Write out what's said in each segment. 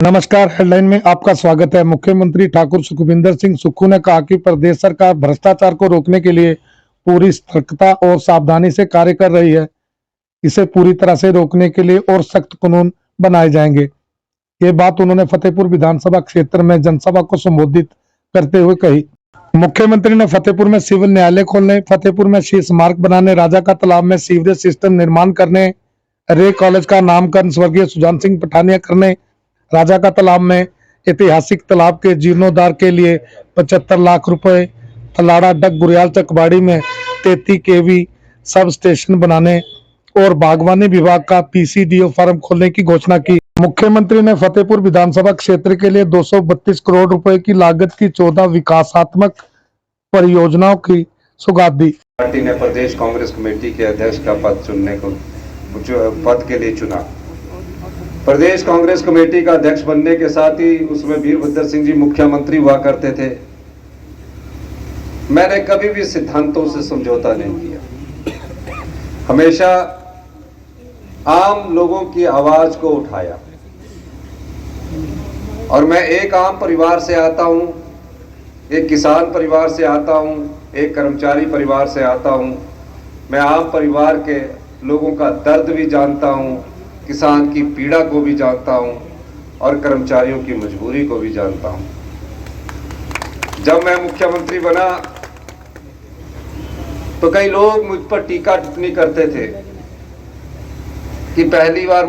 नमस्कार। हेडलाइन में आपका स्वागत है। मुख्यमंत्री ठाकुर सुखविंदर सिंह सुक्खू ने कहा कि प्रदेश सरकार भ्रष्टाचार को रोकने के लिए पूरी सतर्कता और सावधानी से कार्य कर रही है। इसे पूरी तरह से रोकने के लिए और सख्त कानून बनाए जाएंगे। ये बात उन्होंने फतेहपुर विधानसभा क्षेत्र में जनसभा को संबोधित करते हुए कही। मुख्यमंत्री ने फतेहपुर में सिविल न्यायालय खोलने, फतेहपुर में शीश मार्ग बनाने, राजा का तालाब में सीवरेज सिस्टम निर्माण करने, रे कॉलेज का नामकरण स्वर्गीय सुजान सिंह पठानिया करने, राजा का तालाब में ऐतिहासिक तालाब के जीर्णोद्धार के लिए 75 लाख रुपए, तलाड़ा डग गुरियाल चकबाड़ी में 33 केवी सब स्टेशन बनाने और बागवानी विभाग का पीसीडीओ फार्म खोलने की घोषणा की। मुख्यमंत्री ने फतेहपुर विधानसभा क्षेत्र के लिए 232 करोड़ रुपए की लागत की 14 विकासात्मक परियोजनाओं की सौगात दी। पार्टी ने प्रदेश कांग्रेस कमेटी के अध्यक्ष का पद के लिए चुना। प्रदेश कांग्रेस कमेटी का अध्यक्ष बनने के साथ ही उसमें वीरभद्र सिंह जी मुख्यमंत्री हुआ करते थे। मैंने कभी भी सिद्धांतों से समझौता नहीं किया, हमेशा आम लोगों की आवाज को उठाया। और मैं एक आम परिवार से आता हूं, एक किसान परिवार से आता हूं, एक कर्मचारी परिवार से आता हूं। मैं आम परिवार के लोगों का दर्द भी जानता हूं, किसान की पीड़ा को भी जानता हूं और कर्मचारियों की मजबूरी को भी जानता हूं। जब मैं मुख्यमंत्री बना तो कई लोग मुझ पर टीका टिप्पणी करते थे कि पहली बार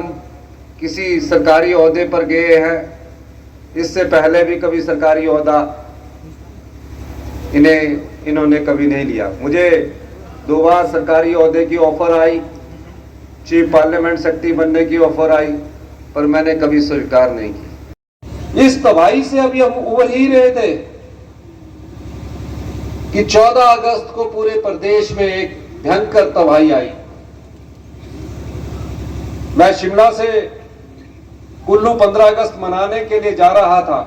किसी सरकारी ओहदे पर गए हैं, इससे पहले भी कभी सरकारी ओहदा इन्होंने कभी नहीं लिया। मुझे 2 बार सरकारी ओहदे की ऑफर आई, चीफ पार्लियामेंट सेक्रेटरी बनने की ऑफर आई, पर मैंने कभी स्वीकार नहीं की। इस तबाही से अभी हम उबर ही रहे थे कि 14 अगस्त को पूरे प्रदेश में एक भयंकर तबाही आई। मैं शिमला से कुल्लू 15 अगस्त मनाने के लिए जा रहा था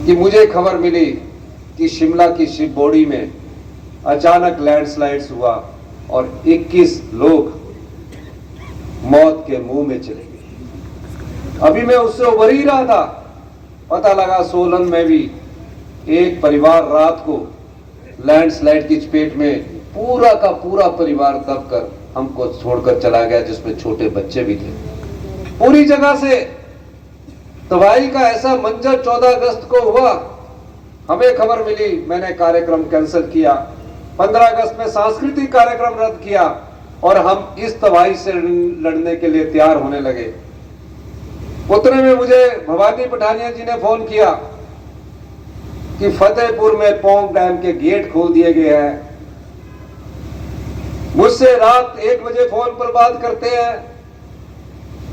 कि मुझे खबर मिली कि शिमला की शिव बोड़ी में अचानक लैंडस्लाइड्स हुआ और 21 लोग मौत के मुंह में चले गए। अभी मैं उससे उबर ही रहा था, पता लगा सोलन में भी एक परिवार रात को लैंडस्लाइड की चपेट में पूरा का पूरा परिवार दबकर हमको छोड़कर चला गया, जिसमें छोटे बच्चे भी थे। पूरी जगह से तबाही का ऐसा मंजर 14 अगस्त को हुआ। हमें खबर मिली, मैंने कार्यक्रम कैंसिल किया। 15 अगस्त में सांस्कृतिक कार्यक्रम रद्द किया और हम इस तबाही से लड़ने के लिए तैयार होने लगे। उतने में मुझे भवानी पठानिया जी ने फोन किया कि फतेहपुर में पोंग डैम के गेट खोल दिए गए हैं। मुझसे रात 1 बजे फोन पर बात करते हैं,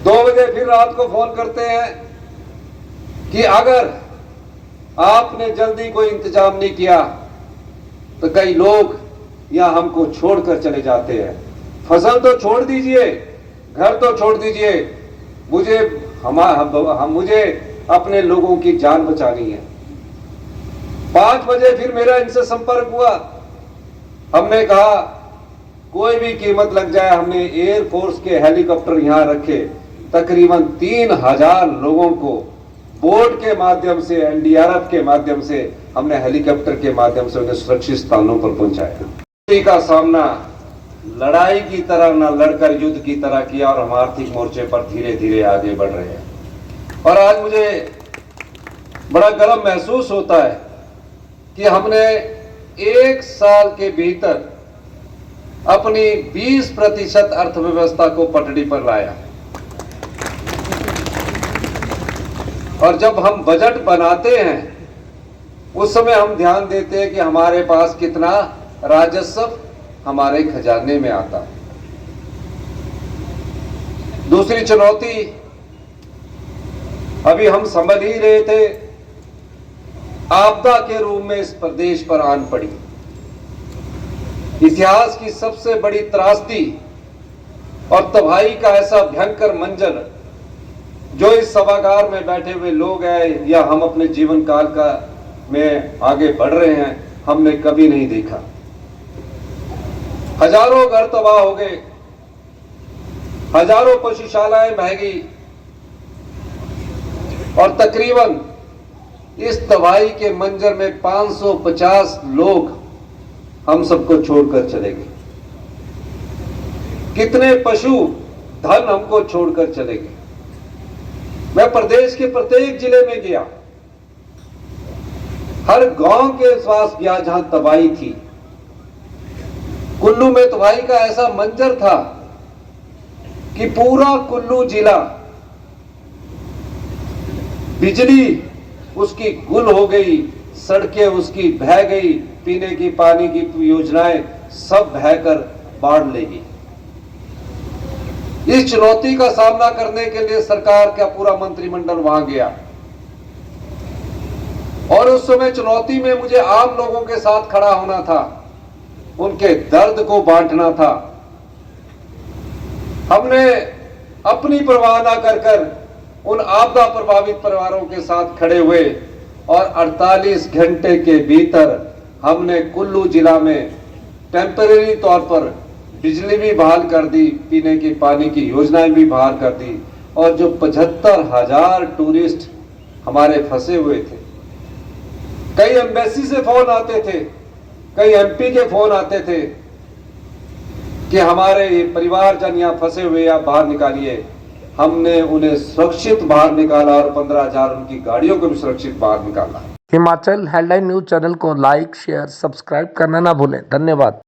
2 बजे फिर रात को फोन करते हैं कि अगर आपने जल्दी कोई इंतजाम नहीं किया तो कई लोग यहां हमको छोड़कर चले जाते हैं। फसल तो छोड़ दीजिए, घर तो छोड़ दीजिए, मुझे अपने लोगों की जान बचानी है। 5 बजे फिर मेरा इनसे संपर्क हुआ। हमने कहा कोई भी कीमत लग जाए। हमने एयरफोर्स के हेलीकॉप्टर यहां रखे, तकरीबन 3000 लोगों को बोट के माध्यम से, एनडीआरएफ के माध्यम से, हमने हेलीकॉप्टर के माध्यम से उन्हें सुरक्षित स्थानों पर पहुंचाया। का सामना लड़ाई की तरह न लड़कर युद्ध की तरह किया और हम आर्थिक मोर्चे पर धीरे धीरे आगे बढ़ रहे हैं। और आज मुझे बड़ा गर्व महसूस होता है कि हमने 1 साल के भीतर अपनी 20% अर्थव्यवस्था को पटड़ी पर लाया। और जब हम बजट बनाते हैं उस समय हम ध्यान देते हैं कि हमारे पास कितना राजस्व हमारे खजाने में आता है। दूसरी चुनौती अभी हम समझ ही रहे थे, आपदा के रूप में इस प्रदेश पर आन पड़ी। इतिहास की सबसे बड़ी त्रासदी और तबाही का ऐसा भयंकर मंजर जो इस सभागार में बैठे हुए लोग हैं या हम अपने जीवन काल का में आगे बढ़ रहे हैं, हमने कभी नहीं देखा। हजारों घर तबाह हो गए, हजारों पशुशालाएं बह गई, और तकरीबन इस तबाही के मंजर में 550 लोग हम सबको छोड़कर चले गए। कितने पशु धन हमको छोड़कर चले गए। मैं प्रदेश के प्रत्येक जिले में गया, हर गांव के पास गया जहां तबाही थी। कुल्लू में तबाही का ऐसा मंजर था कि पूरा कुल्लू जिला बिजली उसकी गुल हो गई, सड़कें उसकी बह गई, पीने की पानी की योजनाएं सब बहकर बाढ़ ले गई। इस चुनौती का सामना करने के लिए सरकार का पूरा मंत्रिमंडल वहां गया और उस समय चुनौती में मुझे आम लोगों के साथ खड़ा होना था, उनके दर्द को बांटना था। हमने अपनी परवाह न कर उन आपदा प्रभावित परिवारों के साथ खड़े हुए और 48 घंटे के भीतर हमने कुल्लू जिला में टेम्परेरी तौर पर बिजली भी बहाल कर दी, पीने की पानी की योजनाएं भी बहाल कर दी। और जो 75,000 टूरिस्ट हमारे फंसे हुए थे, कई एम्बेसी से फोन आते थे, कई एमपी के फोन आते थे कि हमारे परिवारजन यहाँ फंसे हुए, या बाहर निकालिए। हमने उन्हें सुरक्षित बाहर निकाला और 15,000 उनकी गाड़ियों को भी सुरक्षित बाहर निकाला। हिमाचल हेडलाइन न्यूज चैनल को लाइक, शेयर, सब्सक्राइब करना ना भूलें। धन्यवाद।